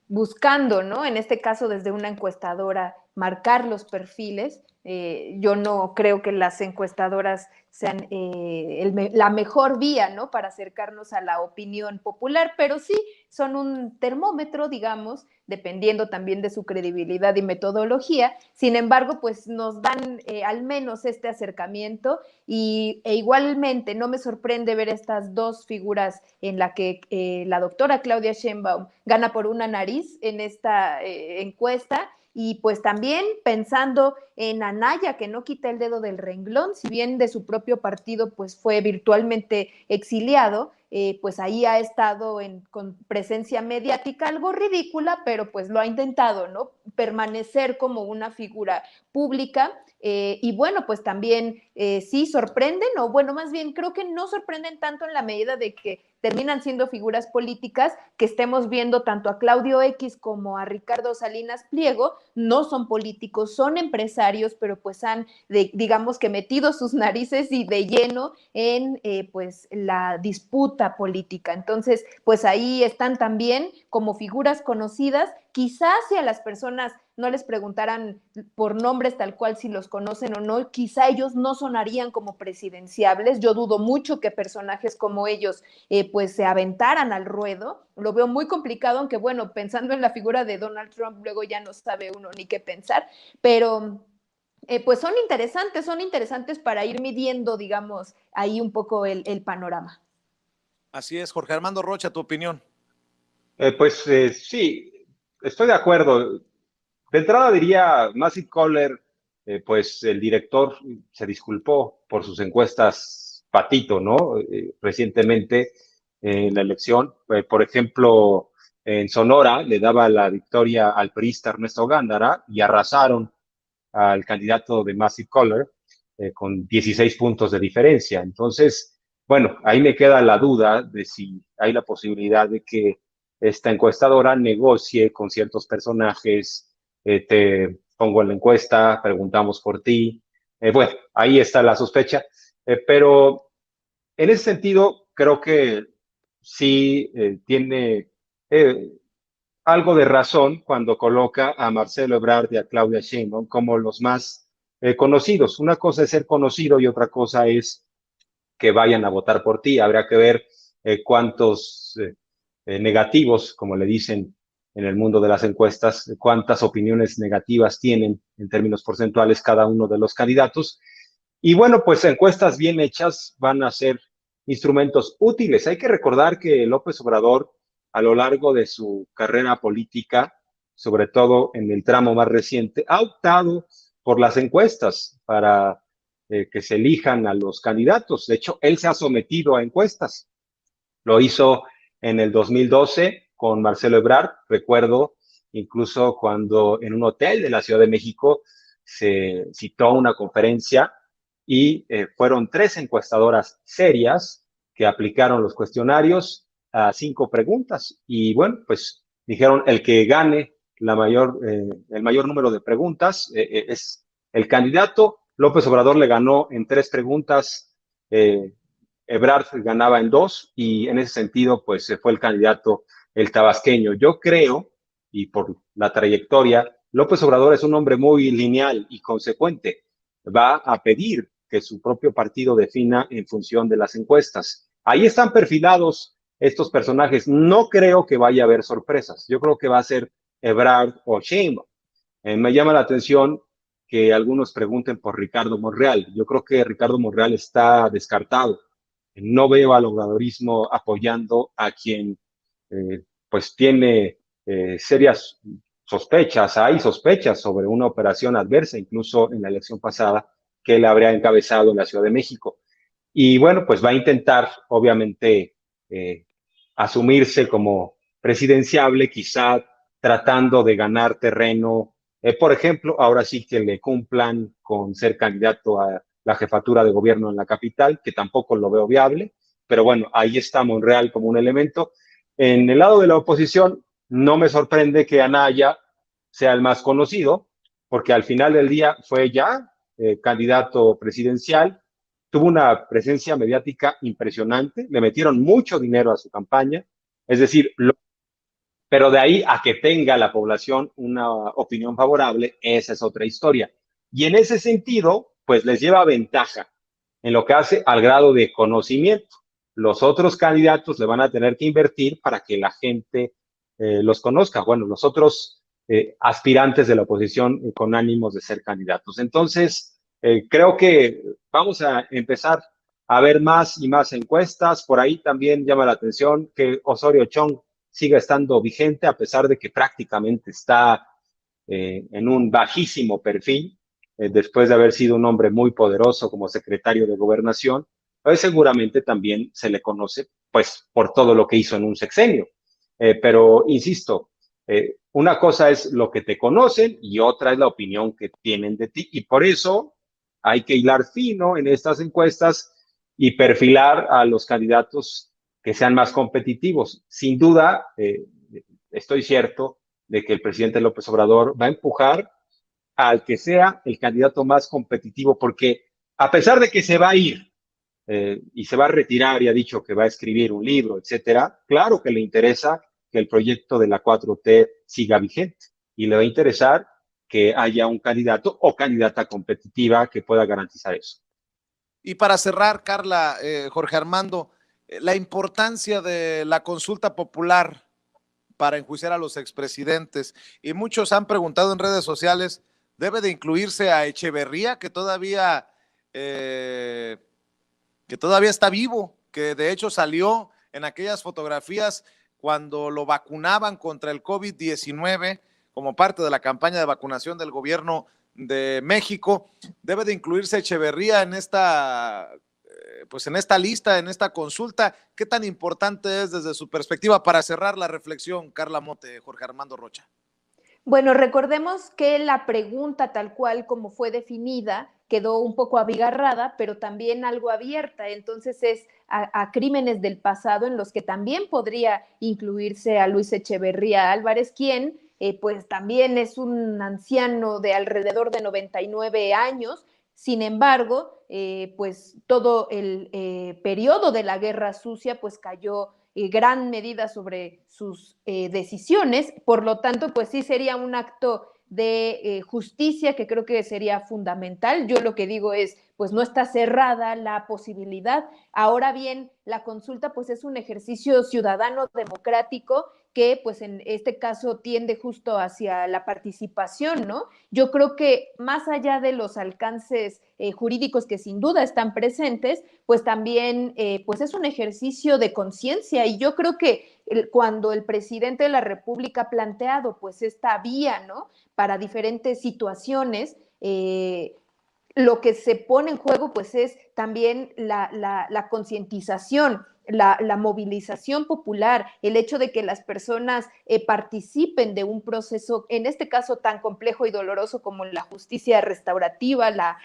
buscando, ¿no? En este caso, desde una encuestadora, marcar los perfiles Yo no creo que las encuestadoras sean la mejor vía, ¿no?, para acercarnos a la opinión popular, pero sí son un termómetro, digamos, dependiendo también de su credibilidad y metodología. Sin embargo, pues nos dan al menos este acercamiento e igualmente no me sorprende ver estas dos figuras en la que la doctora Claudia Sheinbaum gana por una nariz en esta encuesta. Y pues también pensando en Anaya, que no quita el dedo del renglón, si bien de su propio partido pues fue virtualmente exiliado, pues ahí ha estado con presencia mediática, algo ridícula, pero pues lo ha intentado, ¿no?, permanecer como una figura pública. Y bueno, pues también sí sorprenden, o bueno, más bien creo que no sorprenden tanto en la medida de que terminan siendo figuras políticas, que estemos viendo tanto a Claudio X como a Ricardo Salinas Pliego. No son políticos, son empresarios, pero pues han, digamos que metido sus narices y de lleno en pues la disputa política. Entonces, pues ahí están también como figuras conocidas. Quizás si a las personas no les preguntaran por nombres tal cual si los conocen o no, quizá ellos no sonarían como presidenciables. Yo dudo mucho que personajes como ellos pues se aventaran al ruedo. Lo veo muy complicado, aunque bueno, pensando en la figura de Donald Trump, luego ya no sabe uno ni qué pensar, pero pues son interesantes para ir midiendo, digamos, ahí un poco el panorama. Así es, Jorge Armando Rocha, tu opinión. Sí, estoy de acuerdo. De entrada diría, Massive Caller, pues el director se disculpó por sus encuestas patito, ¿no? Recientemente en la elección, por ejemplo, en Sonora le daba la victoria al priista Ernesto Gándara y arrasaron al candidato de Massive Caller con 16 puntos de diferencia. Entonces, bueno, ahí me queda la duda de si hay la posibilidad de que esta encuestadora negocie con ciertos personajes. Te pongo en la encuesta, preguntamos por ti. Bueno, ahí está la sospecha, pero en ese sentido creo que sí tiene algo de razón cuando coloca a Marcelo Ebrard y a Claudia Sheinbaum como los más conocidos. Una cosa es ser conocido y otra cosa es que vayan a votar por ti. Habrá que ver cuántos negativos, como le dicen en el mundo de las encuestas, cuántas opiniones negativas tienen en términos porcentuales cada uno de los candidatos. Y bueno, pues encuestas bien hechas van a ser instrumentos útiles. Hay que recordar que López Obrador, a lo largo de su carrera política, sobre todo en el tramo más reciente, ha optado por las encuestas para que se elijan a los candidatos. De hecho, él se ha sometido a encuestas. Lo hizo en el 2012 con Marcelo Ebrard. Recuerdo incluso cuando en un hotel de la Ciudad de México se citó una conferencia y fueron 3 encuestadoras serias que aplicaron los cuestionarios a 5 preguntas. Y bueno, pues dijeron el que gane el mayor número de preguntas es el candidato. López Obrador le ganó en 3 preguntas, Ebrard ganaba en 2 y en ese sentido pues se fue el candidato el tabasqueño. Yo creo, y por la trayectoria, López Obrador es un hombre muy lineal y consecuente. Va a pedir que su propio partido defina en función de las encuestas. Ahí están perfilados estos personajes. No creo que vaya a haber sorpresas. Yo creo que va a ser Ebrard o Sheinbaum. Me llama la atención que algunos pregunten por Ricardo Monreal. Yo creo que Ricardo Monreal está descartado. No veo al obradorismo apoyando a quien pues tiene serias sospechas. Hay sospechas sobre una operación adversa, incluso en la elección pasada, que él habría encabezado en la Ciudad de México. Y bueno, pues va a intentar, obviamente, asumirse como presidenciable, quizá tratando de ganar terreno. Por ejemplo, ahora sí que le cumplan con ser candidato a la jefatura de gobierno en la capital, que tampoco lo veo viable, pero bueno, ahí está Monreal como un elemento. En el lado de la oposición, no me sorprende que Anaya sea el más conocido, porque al final del día fue ya candidato presidencial, tuvo una presencia mediática impresionante, le metieron mucho dinero a su campaña, es decir, pero de ahí a que tenga la población una opinión favorable, esa es otra historia. Y en ese sentido, pues les lleva ventaja en lo que hace al grado de conocimiento. Los otros candidatos le van a tener que invertir para que la gente los conozca. Bueno, los otros aspirantes de la oposición con ánimos de ser candidatos. Entonces, creo que vamos a empezar a ver más y más encuestas. Por ahí también llama la atención que Osorio Chong siga estando vigente, a pesar de que prácticamente está en un bajísimo perfil, después de haber sido un hombre muy poderoso como secretario de Gobernación, pues seguramente también se le conoce pues por todo lo que hizo en un sexenio. Pero insisto, una cosa es lo que te conocen y otra es la opinión que tienen de ti, y por eso hay que hilar fino en estas encuestas y perfilar a los candidatos que sean más competitivos. Sin duda, estoy cierto de que el presidente López Obrador va a empujar al que sea el candidato más competitivo, porque a pesar de que se va a ir y se va a retirar y ha dicho que va a escribir un libro, etcétera, claro que le interesa que el proyecto de la 4T siga vigente y le va a interesar que haya un candidato o candidata competitiva que pueda garantizar eso. Y para cerrar, Carla, Jorge Armando, la importancia de la consulta popular para enjuiciar a los expresidentes. Y muchos han preguntado en redes sociales, ¿debe de incluirse a Echeverría, que todavía está vivo, que de hecho salió en aquellas fotografías cuando lo vacunaban contra el COVID-19 como parte de la campaña de vacunación del gobierno de México? ¿Debe de incluirse Echeverría en esta lista, en esta consulta? ¿Qué tan importante es desde su perspectiva para cerrar la reflexión, Carla Mote, Jorge Armando Rocha? Bueno, recordemos que la pregunta tal cual como fue definida quedó un poco abigarrada, pero también algo abierta. Entonces es a crímenes del pasado en los que también podría incluirse a Luis Echeverría Álvarez, quien pues también es un anciano de alrededor de 99 años. Sin embargo, pues todo el periodo de la Guerra Sucia pues cayó gran medida sobre sus decisiones. Por lo tanto, pues sí sería un acto de justicia que creo que sería fundamental. Yo lo que digo es, pues no está cerrada la posibilidad. Ahora bien, la consulta pues es un ejercicio ciudadano democrático que pues en este caso tiende justo hacia la participación, ¿no? Yo creo que más allá de los alcances jurídicos que sin duda están presentes, pues también pues es un ejercicio de conciencia, y yo creo que cuando el presidente de la República ha planteado pues esta vía, ¿no?, para diferentes situaciones, lo que se pone en juego pues es también la concientización, la movilización popular, el hecho de que las personas participen de un proceso, en este caso tan complejo y doloroso como la justicia restaurativa, la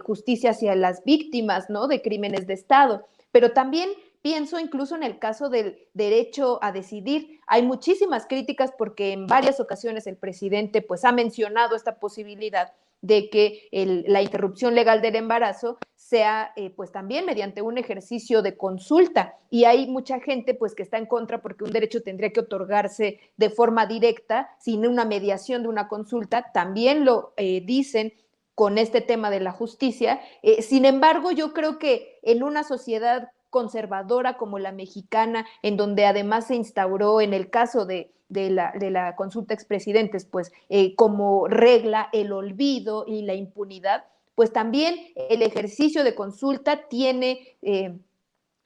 justicia hacia las víctimas, ¿no?, de crímenes de Estado. Pero también pienso incluso en el caso del derecho a decidir. Hay muchísimas críticas porque en varias ocasiones el presidente pues ha mencionado esta posibilidad de que la interrupción legal del embarazo sea pues también mediante un ejercicio de consulta, y hay mucha gente pues que está en contra porque un derecho tendría que otorgarse de forma directa sin una mediación de una consulta. También lo dicen con este tema de la justicia. Sin embargo, yo creo que en una sociedad conservadora como la mexicana, en donde además se instauró en el caso de la consulta expresidentes, pues como regla el olvido y la impunidad, pues también el ejercicio de consulta tiene,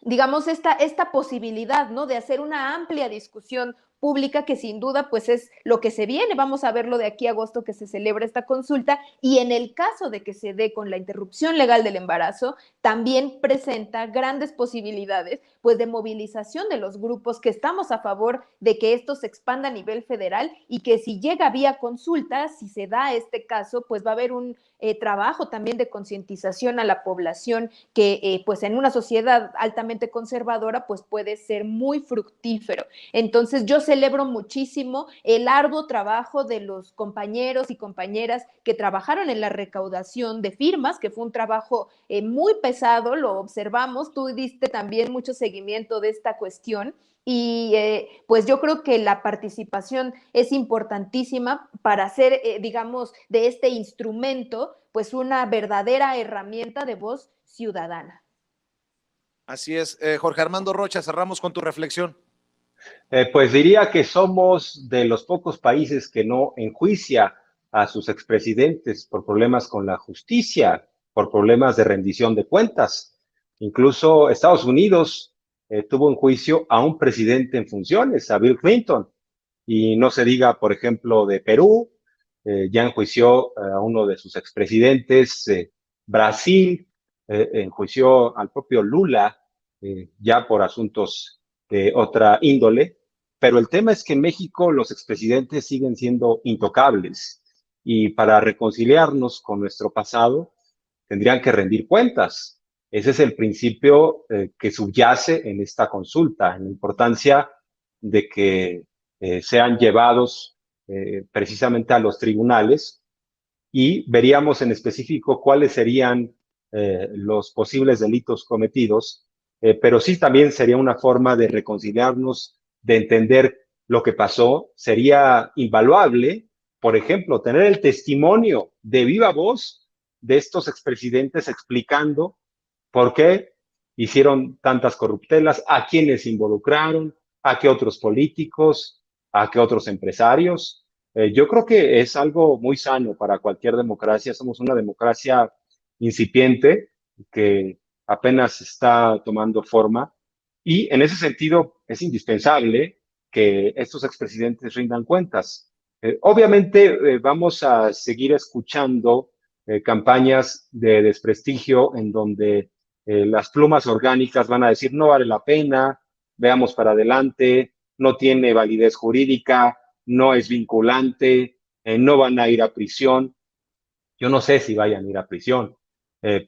digamos, esta posibilidad, ¿no?, de hacer una amplia discusión pública, que sin duda pues es lo que se viene. Vamos a verlo de aquí a agosto, que se celebra esta consulta, y en el caso de que se dé con la interrupción legal del embarazo, también presenta grandes posibilidades pues de movilización de los grupos que estamos a favor de que esto se expanda a nivel federal, y que si llega vía consulta, si se da este caso, pues va a haber un trabajo también de concientización a la población que pues en una sociedad altamente conservadora pues puede ser muy fructífero. Entonces yo celebro muchísimo el arduo trabajo de los compañeros y compañeras que trabajaron en la recaudación de firmas, que fue un trabajo muy pesado, lo observamos, tú diste también mucho seguimiento de esta cuestión. Y pues yo creo que la participación es importantísima para hacer, digamos, de este instrumento, pues una verdadera herramienta de voz ciudadana. Así es. Jorge Armando Rocha, cerramos con tu reflexión. Pues diría que somos de los pocos países que no enjuicia a sus expresidentes por problemas con la justicia, por problemas de rendición de cuentas. Incluso Estados Unidos tuvo en juicio a un presidente en funciones, a Bill Clinton. Y no se diga, por ejemplo, de Perú, ya enjuició a uno de sus expresidentes, Brasil enjuició al propio Lula, ya por asuntos de otra índole, pero el tema es que en México los expresidentes siguen siendo intocables y para reconciliarnos con nuestro pasado tendrían que rendir cuentas. Ese es el principio que subyace en esta consulta, en la importancia de que sean llevados precisamente a los tribunales y veríamos en específico cuáles serían los posibles delitos cometidos, pero sí también sería una forma de reconciliarnos, de entender lo que pasó. Sería invaluable, por ejemplo, tener el testimonio de viva voz de estos expresidentes explicando por qué hicieron tantas corruptelas, a quiénes involucraron, a qué otros políticos, a qué otros empresarios. Yo creo que es algo muy sano para cualquier democracia. Somos una democracia incipiente que apenas está tomando forma y en ese sentido es indispensable que estos expresidentes rindan cuentas. Obviamente vamos a seguir escuchando campañas de desprestigio en donde las plumas orgánicas van a decir no vale la pena, veamos para adelante, no tiene validez jurídica, no es vinculante, no van a ir a prisión. Yo no sé si vayan a ir a prisión,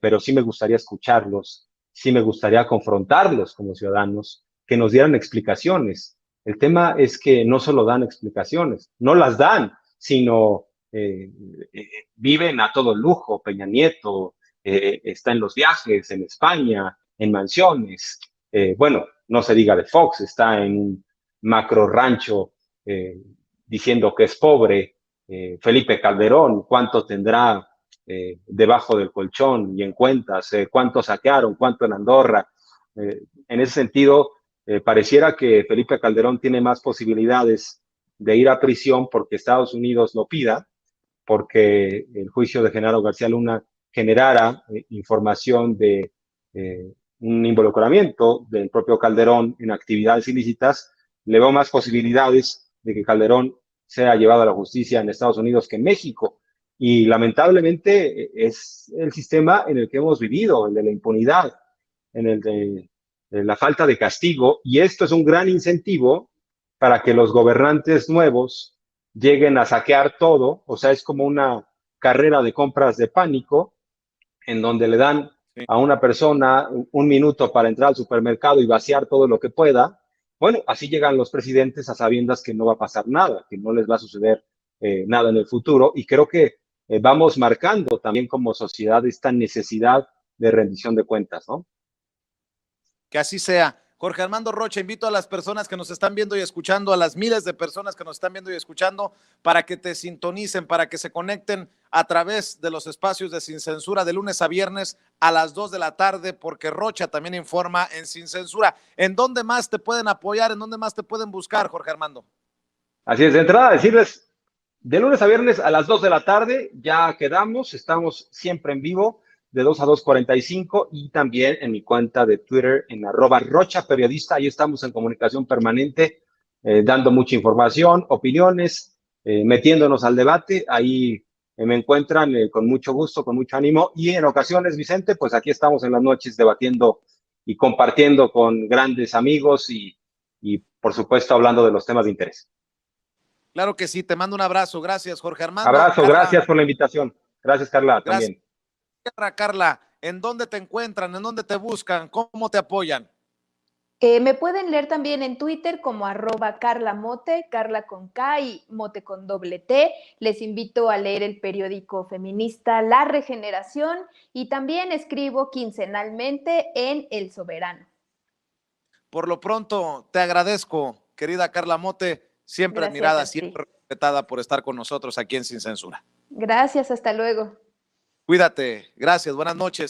pero sí me gustaría escucharlos, sí me gustaría confrontarlos como ciudadanos, que nos dieran explicaciones. El tema es que no solo dan explicaciones, no las dan, sino viven a todo lujo. Peña Nieto está en los viajes, en España, en mansiones. Bueno, no se diga de Fox, está en un macro rancho diciendo que es pobre. Felipe Calderón, cuánto tendrá debajo del colchón y en cuentas, cuánto saquearon, cuánto en Andorra. En ese sentido, pareciera que Felipe Calderón tiene más posibilidades de ir a prisión porque Estados Unidos lo pida, porque el juicio de Genaro García Luna generara información de un involucramiento del propio Calderón en actividades ilícitas. Le veo más posibilidades de que Calderón sea llevado a la justicia en Estados Unidos que en México. Y lamentablemente es el sistema en el que hemos vivido, el de la impunidad, en el de la falta de castigo. Y esto es un gran incentivo para que los gobernantes nuevos lleguen a saquear todo. O sea, es como una carrera de compras de pánico en donde le dan a una persona un minuto para entrar al supermercado y vaciar todo lo que pueda. Bueno, así llegan los presidentes a sabiendas que no va a pasar nada, que no les va a suceder nada en el futuro. Y creo que vamos marcando también como sociedad esta necesidad de rendición de cuentas, ¿no? Que así sea. Jorge Armando Rocha, invito a las personas que nos están viendo y escuchando, a las miles de personas que nos están viendo y escuchando, para que te sintonicen, para que se conecten a través de los espacios de Sin Censura de lunes a viernes a las 2 de la tarde, porque Rocha también informa en Sin Censura. ¿En dónde más te pueden apoyar? ¿En dónde más te pueden buscar, Jorge Armando? Así es, de entrada decirles, de lunes a viernes a las 2 de la tarde ya quedamos, estamos siempre en vivo de 2 a 2:45 y también en mi cuenta de Twitter en @RochaPeriodista. Ahí estamos en comunicación permanente, dando mucha información, opiniones, metiéndonos al debate. Ahí me encuentran con mucho gusto, con mucho ánimo y en ocasiones, Vicente, pues aquí estamos en las noches debatiendo y compartiendo con grandes amigos y por supuesto hablando de los temas de interés. Claro que sí, te mando un abrazo. Gracias, Jorge Armando. Abrazo, Carla, gracias por la invitación. Gracias, Carla, gracias. también. Carla, ¿en dónde te encuentran? ¿En dónde te buscan? ¿Cómo te apoyan? Me pueden leer también en Twitter como @CarlaMote, Carla con K y Mote con doble T. Les invito a leer el periódico feminista La Regeneración y también escribo quincenalmente en El Soberano. Por lo pronto, te agradezco, querida Carla Mote, siempre Gracias admirada, a ti. siempre respetada por estar con nosotros aquí en Sin Censura. Gracias, hasta luego. Cuídate, gracias, buenas noches.